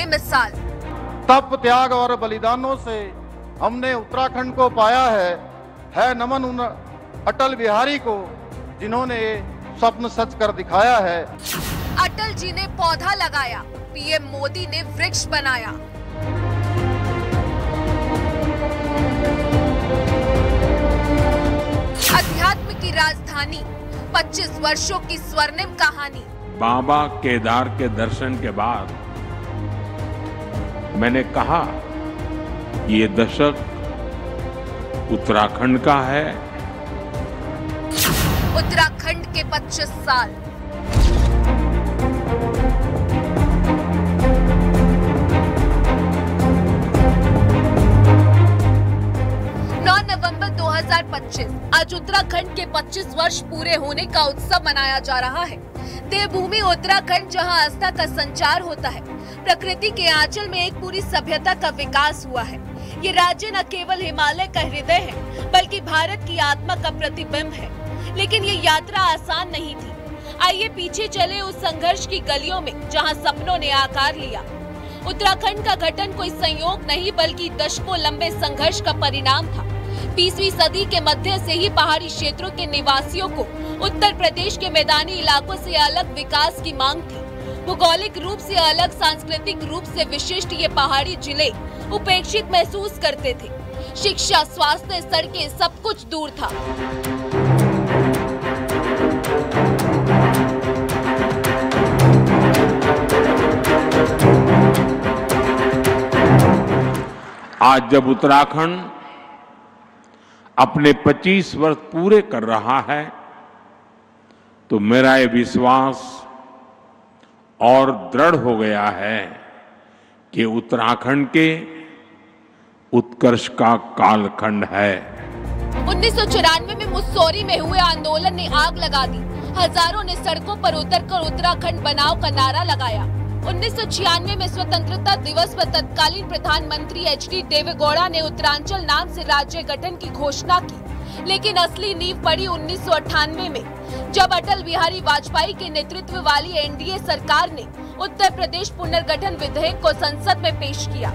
बेमिसाल। तप, त्याग और बलिदानों से हमने उत्तराखंड को पाया है नमन उन अटल बिहारी को जिन्होंने स्वप्न सच कर दिखाया है। अटल जी ने पौधा लगाया, पीएम मोदी ने वृक्ष बनाया। अध्यात्म की राजधानी, 25 वर्षों की स्वर्णिम कहानी। बाबा केदार के दर्शन के बाद मैंने कहा ये दशक उत्तराखंड का है। उत्तराखंड के 25 साल। नवंबर 2025 आज उत्तराखंड के 25 वर्ष पूरे होने का उत्सव मनाया जा रहा है। देवभूमि उत्तराखंड, जहां आस्था का संचार होता है, प्रकृति के आंचल में एक पूरी सभ्यता का विकास हुआ है। ये राज्य न केवल हिमालय का हृदय है, बल्कि भारत की आत्मा का प्रतिबिंब है। लेकिन ये यात्रा आसान नहीं थी। आइए पीछे चले उस संघर्ष की गलियों में, जहां सपनों ने आकार लिया। उत्तराखंड का गठन कोई संयोग नहीं, बल्कि दशकों लंबे संघर्ष का परिणाम था। 20वीं सदी के मध्य से ही पहाड़ी क्षेत्रों के निवासियों को उत्तर प्रदेश के मैदानी इलाकों से अलग विकास की मांग थी। भौगोलिक रूप से अलग, सांस्कृतिक रूप से विशिष्ट ये पहाड़ी जिले उपेक्षित महसूस करते थे। शिक्षा, स्वास्थ्य, सड़कें, सब कुछ दूर था। आज जब उत्तराखंड अपने 25 वर्ष पूरे कर रहा है, तो मेरा ये विश्वास और दृढ़ हो गया है कि उत्तराखंड के उत्कर्ष का कालखंड है। 1994 में मुस्सौरी में हुए आंदोलन ने आग लगा दी। हजारों ने सड़कों पर उतरकर उत्तराखंड बनाओ का नारा लगाया। 1996 में स्वतंत्रता दिवस पर तत्कालीन प्रधानमंत्री HD देवेगौड़ा ने उत्तरांचल नाम से राज्य गठन की घोषणा की। लेकिन असली नींव पड़ी 1998 में, जब अटल बिहारी वाजपेयी के नेतृत्व वाली NDA सरकार ने उत्तर प्रदेश पुनर्गठन विधेयक को संसद में पेश किया।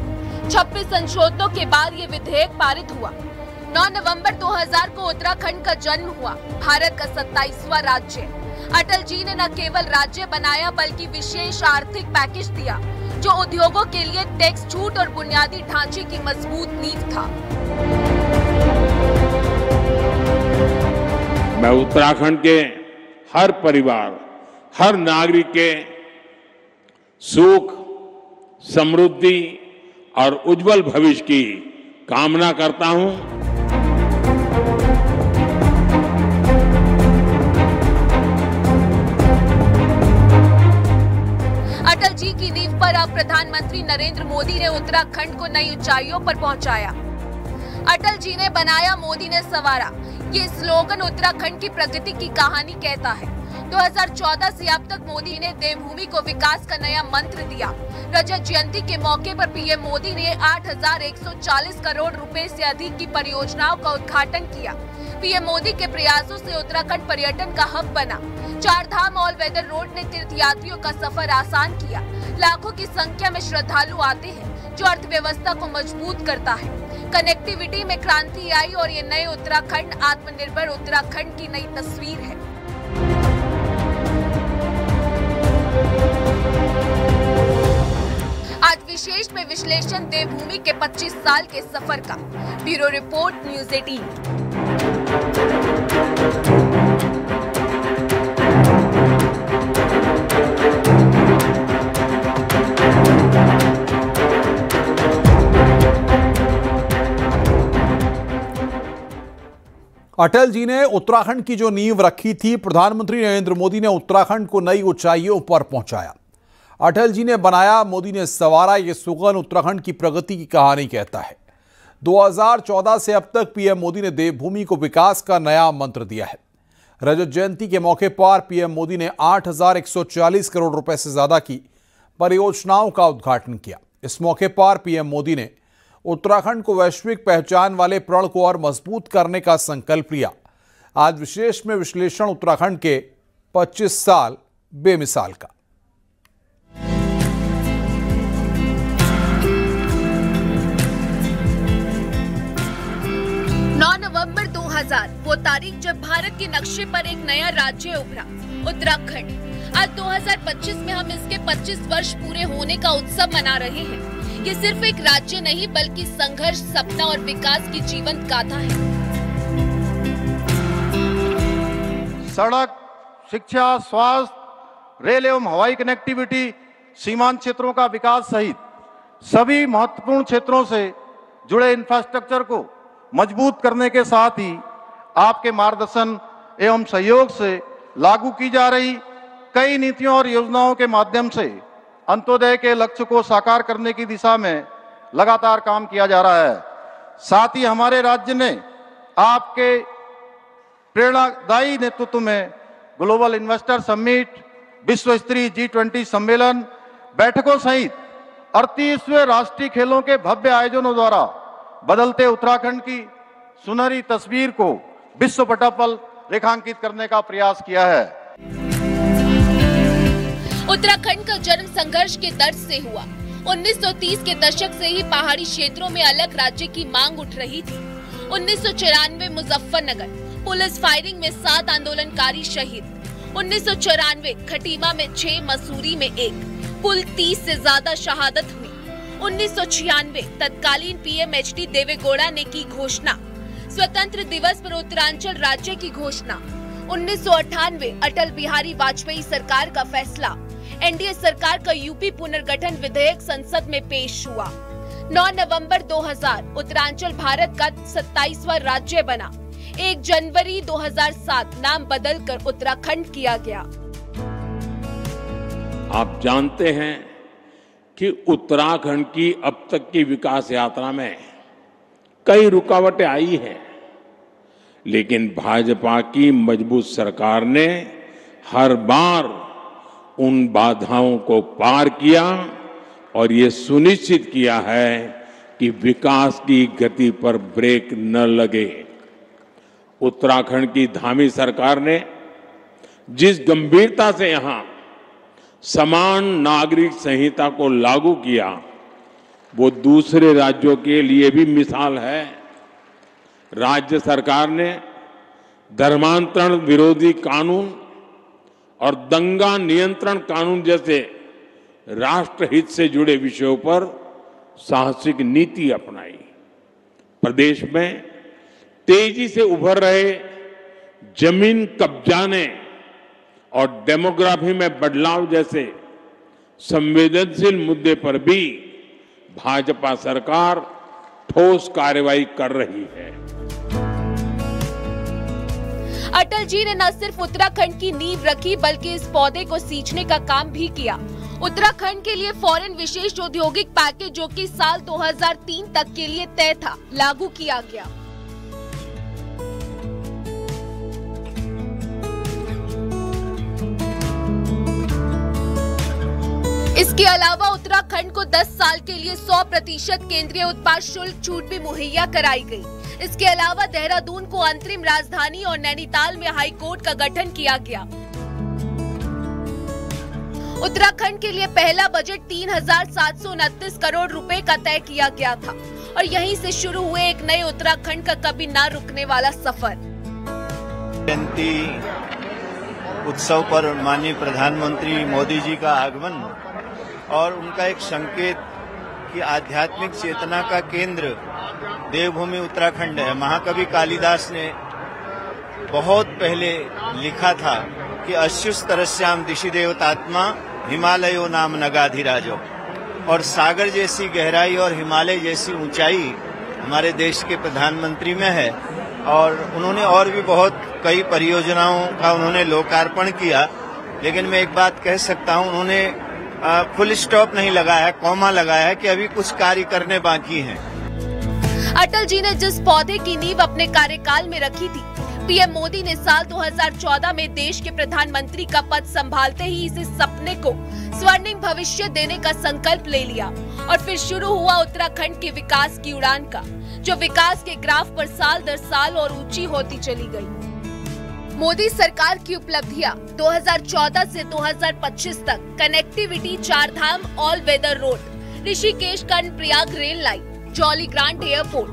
26 संशोधनों के बाद ये विधेयक पारित हुआ। 9 नवंबर 2000 को उत्तराखंड का जन्म हुआ, भारत का 27वां राज्य। अटल जी ने न केवल राज्य बनाया, बल्कि विशेष आर्थिक पैकेज दिया, जो उद्योगों के लिए टैक्स छूट और बुनियादी ढांचे की मजबूत नींव था। मैं उत्तराखंड के हर परिवार, हर नागरिक के सुख, समृद्धि और उज्जवल भविष्य की कामना करता हूं। अटल जी की नींव पर अब प्रधानमंत्री नरेंद्र मोदी ने उत्तराखंड को नई ऊंचाइयों पर पहुंचाया। अटल जी ने बनाया, मोदी ने संवारा, ये स्लोगन उत्तराखंड की प्रगति की कहानी कहता है। 2014 से अब तक मोदी ने देवभूमि को विकास का नया मंत्र दिया। रजत जयंती के मौके पर पीएम मोदी ने 8,140 करोड़ रुपए से अधिक की परियोजनाओं का उद्घाटन किया। पीएम मोदी के प्रयासों से उत्तराखंड पर्यटन का हब बना। 4 धाम ऑल वेदर रोड ने तीर्थयात्रियों का सफर आसान किया। लाखों की संख्या में श्रद्धालु आते हैं, जो अर्थव्यवस्था को मजबूत करता है। कनेक्टिविटी में क्रांति आई और ये नए उत्तराखंड, आत्मनिर्भर उत्तराखंड की नई तस्वीर है। आज विशेष में विश्लेषण देवभूमि के 25 साल के सफर का। Bureau report, news 18। Atal ji ने उत्तराखंड की जो नींव रखी थी, प्रधानमंत्री नरेंद्र मोदी ने उत्तराखंड को नई ऊंचाइयों पर पहुंचाया। अटल जी ने बनाया, मोदी ने संवारा, ये स्लोगन उत्तराखंड की प्रगति की कहानी कहता है। 2014 से अब तक पीएम मोदी ने देवभूमि को विकास का नया मंत्र दिया है। रजत जयंती के मौके पर पीएम मोदी ने 8,140 करोड़ रुपए से ज्यादा की परियोजनाओं का उद्घाटन किया। इस मौके पर पीएम मोदी ने उत्तराखंड को वैश्विक पहचान वाले प्रण को और मजबूत करने का संकल्प लिया। आज विशेष में विश्लेषण उत्तराखंड के 25 साल बेमिसाल का। 9 नवंबर 2000 वो तारीख जब भारत के नक्शे पर एक नया राज्य उभरा, उत्तराखंड। आज 2025 में हम इसके 25 वर्ष पूरे होने का उत्सव मना रहे हैं। ये सिर्फ एक राज्य नहीं बल्कि संघर्ष, सपना और विकास की जीवंत गाथा है। सड़क, शिक्षा, स्वास्थ्य, रेल एवं हवाई कनेक्टिविटी, सीमांत क्षेत्रों का विकास सहित सभी महत्वपूर्ण क्षेत्रों से जुड़े इंफ्रास्ट्रक्चर को मजबूत करने के साथ ही आपके मार्गदर्शन एवं सहयोग से लागू की जा रही कई नीतियों और योजनाओं के माध्यम से अंत्योदय के लक्ष्य को साकार करने की दिशा में लगातार काम किया जा रहा है। साथ ही हमारे राज्य ने आपके प्रेरणादायी नेतृत्व में ग्लोबल इन्वेस्टर समिट, विश्व स्तरीय G20 सम्मेलन, बैठकों सहित 38वें राष्ट्रीय खेलों के भव्य आयोजनों द्वारा बदलते उत्तराखंड की सुनहरी तस्वीर को विश्व पटल पर रेखांकित करने का प्रयास किया है। उत्तराखंड का जन्म संघर्ष के दर्द से हुआ। 1930 के दशक से ही पहाड़ी क्षेत्रों में अलग राज्य की मांग उठ रही थी। 1994 मुजफ्फरनगर पुलिस फायरिंग में 7 आंदोलनकारी शहीद। 1994 खटीमा में 6, मसूरी में 1, कुल 30 से ज्यादा शहादत हुई। 1996 तत्कालीन PM HD देवेगौड़ा ने की घोषणा, स्वतंत्र दिवस पर उत्तरांचल राज्य की घोषणा। 1998 अटल बिहारी वाजपेयी सरकार का फैसला, NDA सरकार का यूपी पुनर्गठन विधेयक संसद में पेश हुआ। 9 नवंबर 2000 उत्तरांचल भारत का 27वां राज्य बना। 1 जनवरी 2007 नाम बदलकर उत्तराखंड किया गया। आप जानते हैं कि उत्तराखंड की अब तक की विकास यात्रा में कई रुकावटें आई हैं, लेकिन भाजपा की मजबूत सरकार ने हर बार उन बाधाओं को पार किया और ये सुनिश्चित किया है कि विकास की गति पर ब्रेक न लगे। उत्तराखंड की धामी सरकार ने जिस गंभीरता से यहां समान नागरिक संहिता को लागू किया, वो दूसरे राज्यों के लिए भी मिसाल है। राज्य सरकार ने धर्मांतरण विरोधी कानून और दंगा नियंत्रण कानून जैसे राष्ट्रहित से जुड़े विषयों पर साहसिक नीति अपनाई। प्रदेश में तेजी से उभर रहे जमीन कब्जाने और डेमोग्राफी में बदलाव जैसे संवेदनशील मुद्दे पर भी भाजपा सरकार ठोस कार्रवाई कर रही है। अटल जी ने न सिर्फ उत्तराखंड की नींव रखी बल्कि इस पौधे को सींचने का काम भी किया। उत्तराखंड के लिए फॉरेन विशेष औद्योगिक पैकेज, जो कि साल 2003 तक के लिए तय था, लागू किया गया। इसके अलावा उत्तराखंड को 10 साल के लिए 100% केंद्रीय उत्पाद शुल्क छूट भी मुहैया कराई गई। इसके अलावा देहरादून को अंतरिम राजधानी और नैनीताल में हाई कोर्ट का गठन किया गया। उत्तराखंड के लिए पहला बजट 3,729 करोड़ रुपए का तय किया गया था और यहीं से शुरू हुए एक नए उत्तराखंड का कभी ना रुकने वाला सफर। जयंती उत्सव पर माननीय प्रधानमंत्री मोदी जी का आगमन और उनका एक संकेत कि आध्यात्मिक चेतना का केंद्र देवभूमि उत्तराखंड है। महाकवि कालिदास ने बहुत पहले लिखा था कि अश्युस्तरस्याम दिशि देवतात्मा हिमालयो नाम नगाधिराजो, और सागर जैसी गहराई और हिमालय जैसी ऊंचाई हमारे देश के प्रधानमंत्री में है। और उन्होंने और भी बहुत कई परियोजनाओं का उन्होंने लोकार्पण किया, लेकिन मैं एक बात कह सकता हूं, उन्होंने फुल स्टॉप नहीं लगाया, कॉमा लगाया है कि अभी कुछ कार्य करने बाकी हैं। अटल जी ने जिस पौधे की नींव अपने कार्यकाल में रखी थी, पीएम मोदी ने साल 2014 में देश के प्रधानमंत्री का पद संभालते ही इस सपने को स्वर्णिम भविष्य देने का संकल्प ले लिया और फिर शुरू हुआ उत्तराखंड के विकास की उड़ान का, जो विकास के ग्राफ पर साल दर साल और ऊंची होती चली गई। मोदी सरकार की उपलब्धियां 2014 से 2025 तक connectivity, 4 Dham all weather road, Rishikesh Karnaprayag rail line, Jolly Grant airport,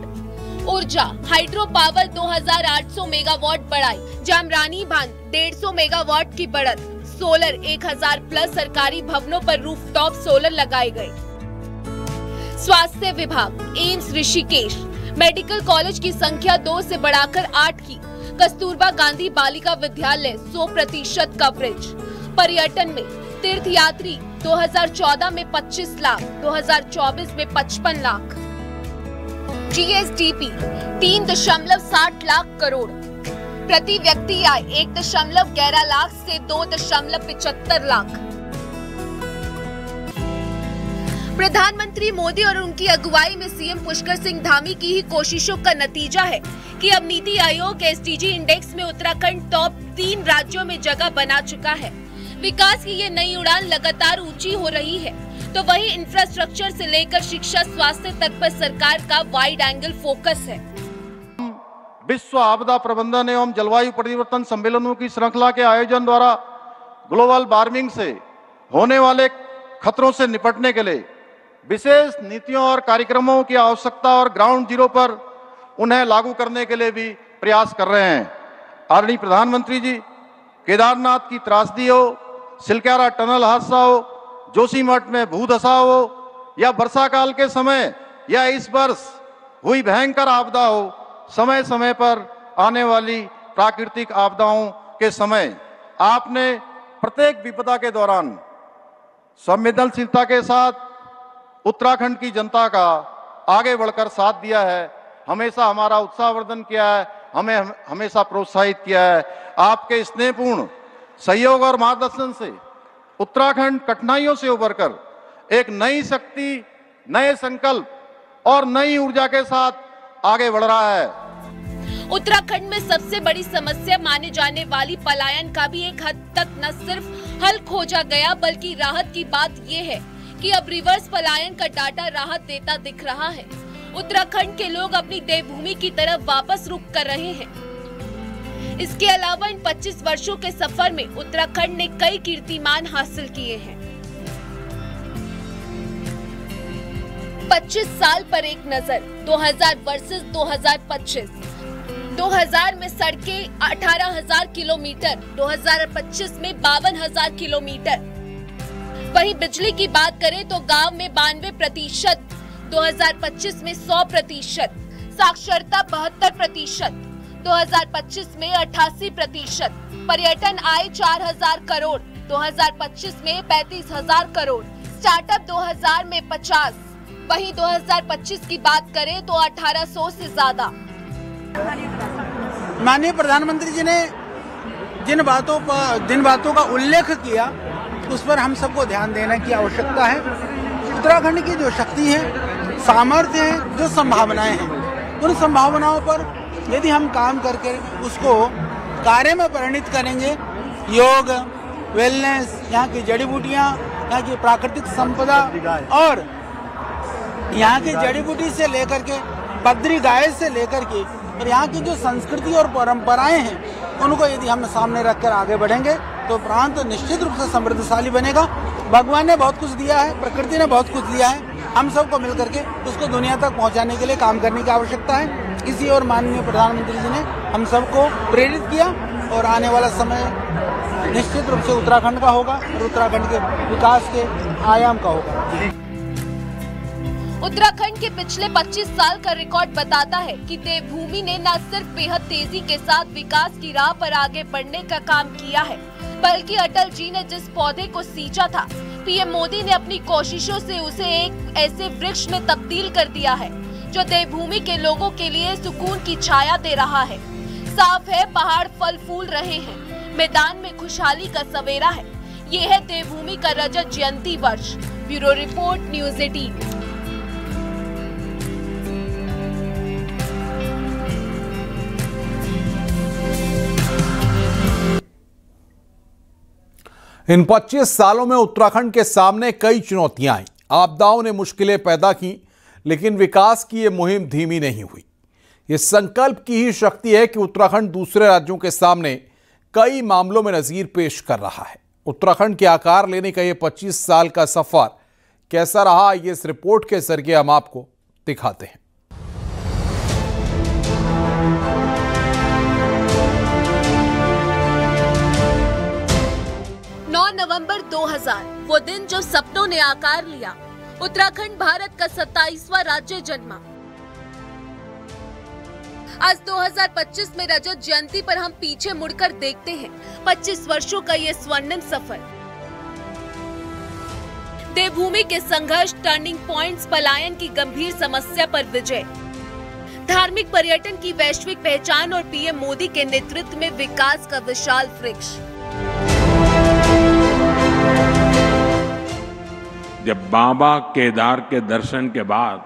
ऊर्जा, हाइड्रो पावर 2800 मेगावाट बढ़ाई, जामरानी बांध 150 मेगावाट की बढ़त, सोलर 1000 प्लस सरकारी भवनों पर रूफटॉप सोलर लगाए गए। स्वास्थ्य विभाग, एम्स ऋषिकेश मेडिकल कॉलेज की संख्या 2 से बढ़ाकर 8 की, कस्तूरबा गांधी बालिका विद्यालय 100% कवरेज। पर्यटन में तीर्थ यात्री 2014 में 25 लाख, 2024 में 55 लाख। जीएसडीपी 3.60 लाख करोड़, प्रति व्यक्ति आय 1.11 लाख से 2.75 लाख। प्रधानमंत्री मोदी और उनकी अगुवाई में सीएम पुष्कर सिंह धामी की ही कोशिशों का नतीजा है कि अब नीति आयोग एसडीजी इंडेक्स में उत्तराखंड टॉप 3 राज्यों में जगह बना चुका है। विकास की ये नई उड़ान लगातार ऊंची हो रही है, तो वही इंफ्रास्ट्रक्चर से लेकर शिक्षा, स्वास्थ्य तक पर सरकार का वाइड एंगल फोकस है। विश्व आपदा प्रबंधन एवं जलवायु परिवर्तन सम्मेलनों की श्रृंखला के आयोजन द्वारा ग्लोबल वार्मिंग से होने वाले खतरों से निपटने के लिए विशेष नीतियों और कार्यक्रमों की आवश्यकता और ग्राउंड जीरो पर उन्हें लागू करने के लिए भी प्रयास कर रहे हैं। आदरणीय प्रधानमंत्री जी, केदारनाथ की त्रासदी हो, सिलक्यारा टनल हादसा हो, जोशीमठ में भूधसा हो, या वर्षा काल के समय या इस वर्ष हुई भयंकर आपदा हो, समय समय पर आने वाली प्राकृतिक आपदाओं के समय आपने प्रत्येक विपदा के दौरान संवेदनशीलता के साथ उत्तराखंड की जनता का आगे बढ़कर साथ दिया है, हमेशा हमारा उत्साहवर्धन किया है, हमें हमेशा प्रोत्साहित किया है। आपके स्नेहपूर्ण सहयोग और मार्गदर्शन से उत्तराखंड कठिनाइयों से उबरकर एक नई शक्ति, नए संकल्प और नई ऊर्जा के साथ आगे बढ़ रहा है। उत्तराखंड में सबसे बड़ी समस्या माने जाने वाली पलायन का भी एक हद तक न सिर्फ हल खोजा गया, बल्कि राहत की बात ये है कि अब रिवर्स पलायन का डाटा राहत देता दिख रहा है। उत्तराखंड के लोग अपनी देवभूमि की तरफ वापस रुख कर रहे हैं। इसके अलावा इन 25 वर्षों के सफर में उत्तराखंड ने कई कीर्तिमान हासिल किए हैं। 25 साल पर एक नजर, 2000 वर्सेस 2025। 2000 में सड़कें 18,000 किलोमीटर, 2025 में 52,000 किलोमीटर। वहीं बिजली की बात करें तो गांव में 92%, 2025 में 100%, साक्षरता 72%, 2025 में 88%, पर्यटन आय 4,000 करोड़, 2025 में 35,000 करोड़, स्टार्टअप 2000 में 50, वहीं 2025 की बात करें तो 1800 से ज्यादा। माननीय प्रधानमंत्री जी ने जिन बातों का उल्लेख किया उस पर हम सबको ध्यान देने की आवश्यकता है। उत्तराखंड की जो शक्ति है, सामर्थ्य है, जो संभावनाएं हैं, उन संभावनाओं पर यदि हम काम करके उसको कार्य में परिणित करेंगे, योग, वेलनेस, यहाँ की जड़ी बूटियाँ, यहाँ की प्राकृतिक संपदा और यहाँ की जड़ी बूटी से लेकर के बद्री गाय से लेकर के और यहाँ की जो संस्कृति और परंपराएं हैं, उनको यदि हम सामने रखकर आगे बढ़ेंगे तो प्रांत निश्चित रूप से समृद्धशाली बनेगा। भगवान ने बहुत कुछ दिया है, प्रकृति ने बहुत कुछ दिया है, हम सबको मिलकर के उसको दुनिया तक पहुंचाने के लिए काम करने की आवश्यकता है। इसी और माननीय प्रधानमंत्री जी ने हम सबको प्रेरित किया और आने वाला समय निश्चित रूप से उत्तराखंड का होगा और उत्तराखंड के विकास के आयाम का होगा। उत्तराखंड के पिछले 25 साल का रिकॉर्ड बताता है कि देवभूमि ने न सिर्फ बेहद तेजी के साथ विकास की राह पर आगे बढ़ने का काम किया है, बल्कि अटल जी ने जिस पौधे को सींचा था, पीएम मोदी ने अपनी कोशिशों से उसे एक ऐसे वृक्ष में तब्दील कर दिया है जो देवभूमि के लोगों के लिए सुकून की छाया दे रहा है। साफ है, पहाड़ फल फूल रहे हैं, मैदान में खुशहाली का सवेरा है। ये है देवभूमि का रजत जयंती वर्ष। Bureau report, news 18। इन 25 सालों में उत्तराखंड के सामने कई चुनौतियां आई, आपदाओं ने मुश्किलें पैदा की, लेकिन विकास की ये मुहिम धीमी नहीं हुई। ये संकल्प की ही शक्ति है कि उत्तराखंड दूसरे राज्यों के सामने कई मामलों में नजीर पेश कर रहा है। उत्तराखंड के आकार लेने का ये 25 साल का सफर कैसा रहा, ये इस रिपोर्ट के जरिए हम आपको दिखाते हैं। ने आकार लिया। उत्तराखंड भारत का 27वां राज्य जन्मा। आज 2025 में रजत जयंती पर हम पीछे मुड़कर देखते हैं 25 वर्षों का ये स्वर्णिम सफर। देवभूमि के संघर्ष, टर्निंग पॉइंट्स, पलायन की गंभीर समस्या पर विजय, धार्मिक पर्यटन की वैश्विक पहचान और पीएम मोदी के नेतृत्व में विकास का विशाल वृक्ष। जब बाबा केदार के दर्शन के बाद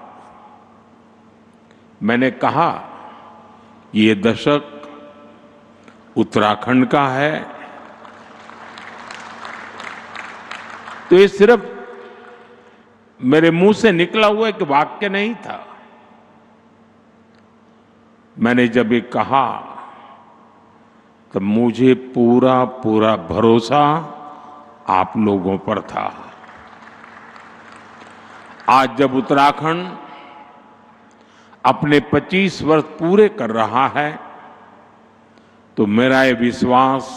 मैंने कहा ये दशक उत्तराखंड का है, तो ये सिर्फ मेरे मुंह से निकला हुआ एक वाक्य नहीं था। मैंने जब ये कहा तब मुझे पूरा भरोसा आप लोगों पर था। आज जब उत्तराखंड अपने 25 वर्ष पूरे कर रहा है तो मेरा ये विश्वास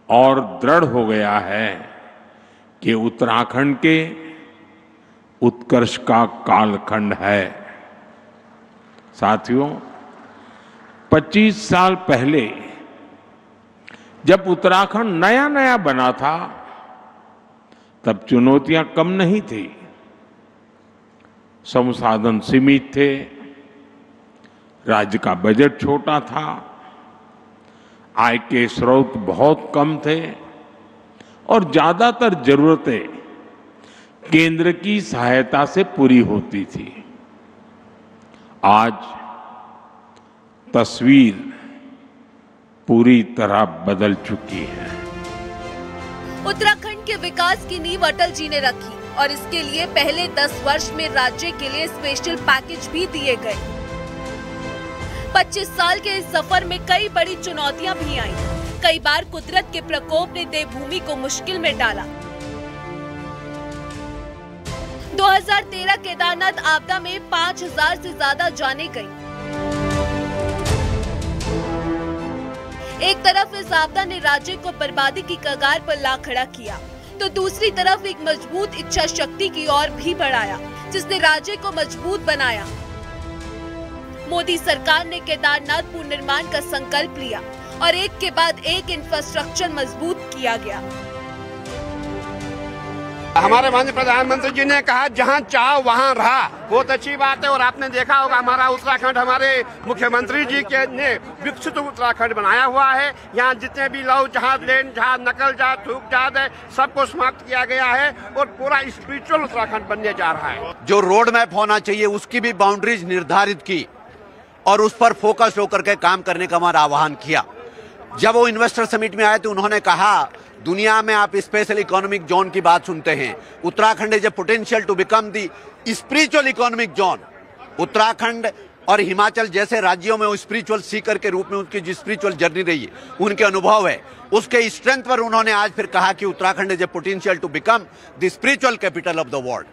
और दृढ़ हो गया है कि उत्तराखंड के उत्कर्ष का कालखंड है। साथियों, 25 साल पहले जब उत्तराखंड नया बना था तब चुनौतियां कम नहीं थी। संसाधन सीमित थे, राज्य का बजट छोटा था, आय के स्रोत बहुत कम थे और ज्यादातर जरूरतें केंद्र की सहायता से पूरी होती थी। आज तस्वीर पूरी तरह बदल चुकी है। उत्तराखंड के विकास की नींव अटल जी ने रखी और इसके लिए पहले 10 वर्ष में राज्य के लिए स्पेशल पैकेज भी दिए गए। 25 साल के इस सफर में कई बड़ी चुनौतियां भी आईं। कई बार कुदरत के प्रकोप ने देवभूमि को मुश्किल में डाला। 2013 केदारनाथ आपदा में 5000 से ज्यादा जानें गईं। एक तरफ इस आपदा ने राज्य को बर्बादी की कगार पर ला खड़ा किया, तो दूसरी तरफ एक मजबूत इच्छा शक्ति की ओर भी बढ़ाया, जिसने राज्य को मजबूत बनाया। मोदी सरकार ने केदारनाथ पुनर्निर्माण का संकल्प लिया और एक के बाद एक इंफ्रास्ट्रक्चर मजबूत किया गया। हमारे माननीय प्रधानमंत्री जी ने कहा जहां चाह वहां रहा, बहुत अच्छी बात है। और आपने देखा होगा हमारा उत्तराखंड हमारे मुख्यमंत्री जी के ने विकसित उत्तराखंड बनाया हुआ है। यहाँ जितने भी लौ जहाज, लैंड जहाज, नकल जहाज, थूक जहाज है, सबको समाप्त किया गया है और पूरा स्पिरिचुअल उत्तराखंड बनने जा रहा है। जो रोड मैप होना चाहिए उसकी भी बाउंड्रीज निर्धारित की और उस पर फोकस होकर के काम करने का हमारा आह्वान किया। जब वो इन्वेस्टर समिट में आए तो उन्होंने कहा दुनिया में आप स्पेशल इकोनॉमिक जोन की बात सुनते हैं, Uttarakhand is a potential to become the spiritual economic zone. Uttarakhand और हिमाचल जैसे राज्यों में वो स्पिरिचुअल सीकर के रूप में उनकी जो स्पिरिचुअल जर्नी रही है, उनके अनुभव है, उसके स्ट्रेंथ पर उन्होंने आज फिर कहा कि Uttarakhand is a potential to become the spiritual capital of the world.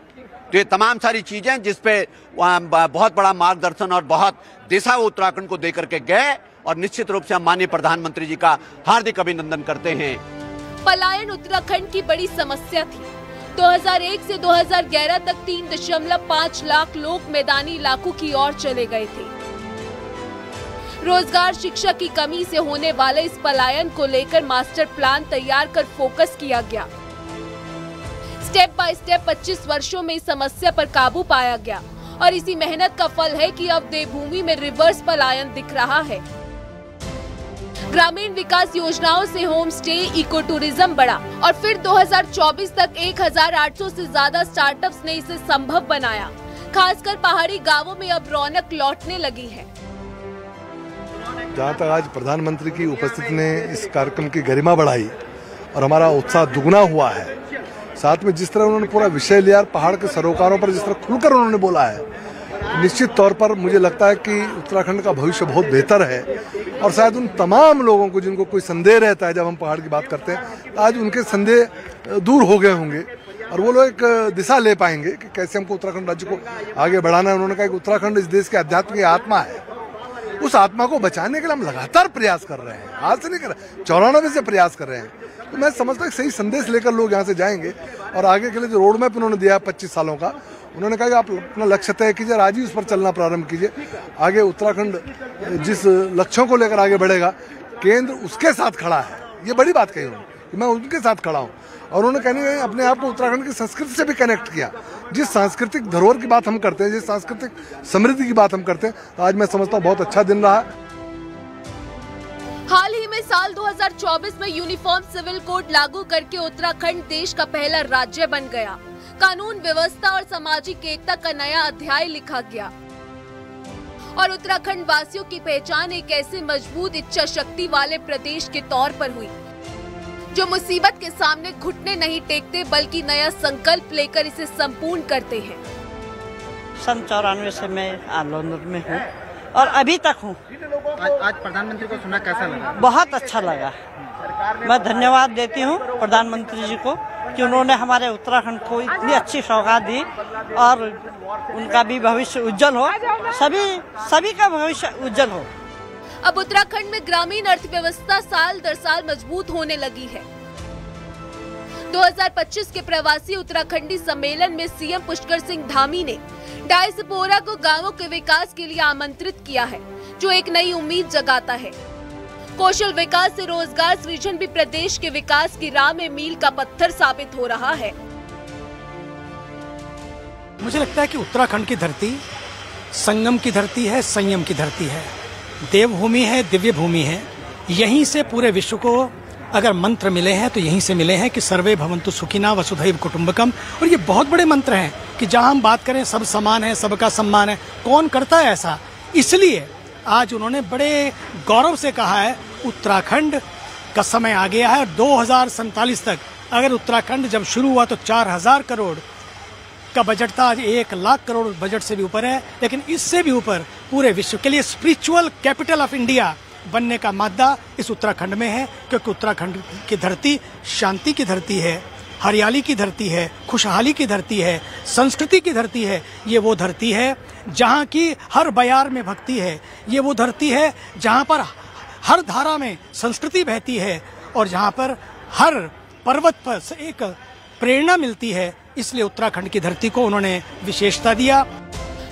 तो ये तमाम सारी चीजें जिसपे बहुत बड़ा मार्गदर्शन और बहुत दिशा वो उत्तराखंड को देकर के गए और निश्चित रूप से हम माननीय प्रधानमंत्री जी का हार्दिक अभिनंदन करते हैं। पलायन उत्तराखंड की बड़ी समस्या थी। 2001 से 2011 तक 3.5 लाख लोग मैदानी इलाकों की ओर चले गए थे। रोजगार, शिक्षा की कमी से होने वाले इस पलायन को लेकर मास्टर प्लान तैयार कर फोकस किया गया। स्टेप बाय स्टेप 25 वर्षों में इस समस्या पर काबू पाया गया और इसी मेहनत का फल है कि अब देवभूमि में रिवर्स पलायन दिख रहा है। ग्रामीण विकास योजनाओं से होम स्टे, इको टूरिज्म बढ़ा और फिर 2024 तक 1800 से ज्यादा स्टार्टअप्स ने इसे संभव बनाया। खासकर पहाड़ी गांवों में अब रौनक लौटने लगी है। जहाँ तक आज प्रधानमंत्री की उपस्थिति ने इस कार्यक्रम की गरिमा बढ़ाई और हमारा उत्साह दुगना हुआ है। साथ में जिस तरह उन्होंने पूरा विषय लिया, पहाड़ के सरोकारों पर जिस तरह खुलकर उन्होंने बोला है, निश्चित तौर पर मुझे लगता है कि उत्तराखंड का भविष्य बहुत बेहतर है। और शायद उन तमाम लोगों को जिनको कोई संदेह रहता है जब हम पहाड़ की बात करते हैं, आज उनके संदेह दूर हो गए होंगे और वो लोग एक दिशा ले पाएंगे कि कैसे हमको उत्तराखंड राज्य को आगे बढ़ाना है। उन्होंने कहा कि उत्तराखंड इस देश की आध्यात्मिक आत्मा है, उस आत्मा को बचाने के लिए हम लगातार प्रयास कर रहे हैं। आज से नहीं कर रहे, 94 से प्रयास कर रहे हैं। तो मैं समझता हूँ सही संदेश लेकर लोग यहाँ से जाएंगे और आगे के लिए जो रोड मैप उन्होंने दिया 25 सालों का, उन्होंने कहा कि आप अपना लक्ष्य तय कीजिए, आज ही उस पर चलना प्रारंभ कीजिए। आगे उत्तराखंड जिस लक्ष्यों को लेकर आगे बढ़ेगा, केंद्र उसके साथ खड़ा है। ये बड़ी बात कही उन्होंने कि मैं उनके साथ खड़ा हूँ। और उन्होंने कहने अपने आप को उत्तराखंड की संस्कृति से भी कनेक्ट किया। जिस सांस्कृतिक धरोहर की बात हम करते हैं, जिस सांस्कृतिक समृद्धि की बात हम करते हैं, तो आज मैं समझता हूँ बहुत अच्छा दिन रहा। हाल ही में साल 2024 में यूनिफॉर्म सिविल कोड लागू करके उत्तराखंड देश का पहला राज्य बन गया। कानून व्यवस्था और सामाजिक एकता का नया अध्याय लिखा गया और उत्तराखंड वासियों की पहचान एक ऐसे मजबूत इच्छा शक्ति वाले प्रदेश के तौर पर हुई जो मुसीबत के सामने घुटने नहीं टेकते बल्कि नया संकल्प लेकर इसे संपूर्ण करते हैं। सन 94 से मैं आंदोलन में हूँ और अभी तक हूँ। आज प्रधानमंत्री को सुना, कैसा लगा? बहुत अच्छा लगा। मैं धन्यवाद देती हूँ प्रधानमंत्री जी को कि उन्होंने हमारे उत्तराखंड को इतनी अच्छी सौगात दी और उनका भी भविष्य उज्जवल हो, सभी का भविष्य उज्जवल हो। अब उत्तराखंड में ग्रामीण अर्थव्यवस्था साल दर साल मजबूत होने लगी है। 2025 के प्रवासी उत्तराखंडी सम्मेलन में सीएम पुष्कर सिंह धामी ने डायस्पोरा को गांवों के विकास के लिए आमंत्रित किया है, जो एक नई उम्मीद जगाता है। कौशल विकास से रोजगार सृजन भी प्रदेश के विकास की राह में मील का पत्थर साबित हो रहा है। मुझे लगता है कि उत्तराखंड की धरती संगम की धरती है, संयम की धरती है, देवभूमि है, दिव्य भूमि है। यहीं से पूरे विश्व को अगर मंत्र मिले हैं तो यहीं से मिले हैं कि सर्वे भवन्तु सुखिना वसुधैव कुटुंबकम। और ये बहुत बड़े मंत्र हैं कि जहां हम बात करें सब समान है, सबका सम्मान है। कौन करता है ऐसा? इसलिए आज उन्होंने बड़े गौरव से कहा है उत्तराखंड का समय आ गया है। 2047 तक अगर उत्तराखंड जब शुरू हुआ तो 4000 करोड़ का बजट था, आज 1 लाख करोड़ बजट से भी ऊपर है। लेकिन इससे भी ऊपर पूरे विश्व के लिए स्पिरिचुअल कैपिटल ऑफ इंडिया बनने का मादा इस उत्तराखंड में है, क्योंकि उत्तराखंड की धरती शांति की धरती है, हरियाली की धरती है, खुशहाली की धरती है, संस्कृति की धरती है। ये वो धरती है जहाँ की हर बयार में भक्ति है। ये वो धरती है जहाँ पर हर धारा में संस्कृति बहती है और जहाँ पर हर पर्वत पर से एक प्रेरणा मिलती है। इसलिए उत्तराखंड की धरती को उन्होंने विशेषता दिया।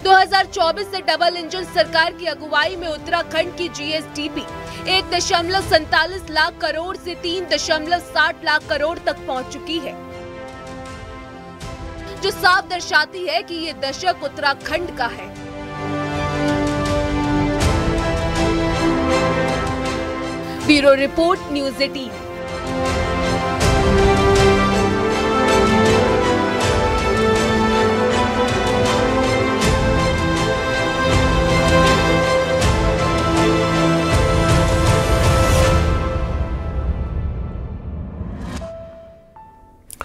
2024 से डबल इंजन सरकार की अगुवाई में उत्तराखंड की जीएसडीपी 1.47 लाख करोड़ से 3.60 लाख करोड़ तक पहुंच चुकी है, जो साफ दर्शाती है कि ये दशक उत्तराखंड का है। Bureau report, news 18।